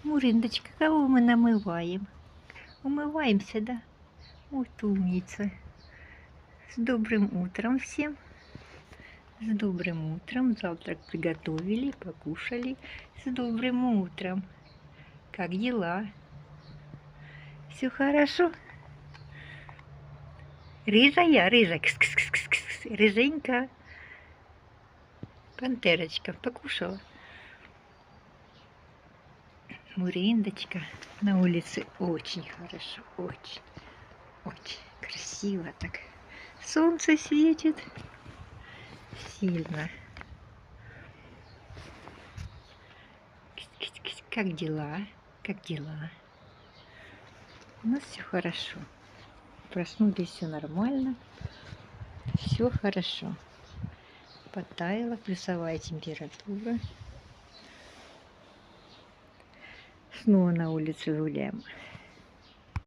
Мурындочка, кого мы намываем? Умываемся, да? Вот умница. С добрым утром всем. С добрым утром. Завтрак приготовили, покушали. С добрым утром. Как дела? Все хорошо? Рыжая, рыжая, кс-кс-кс-кс-кс, рыженька. Пантерочка покушала. Мурындочка. На улице очень хорошо, очень, очень красиво так. Солнце светит сильно. Как дела? Как дела? У нас все хорошо. Проснулись, все нормально. Все хорошо. Потаяла, плюсовая температура. Снова на улице гуляем.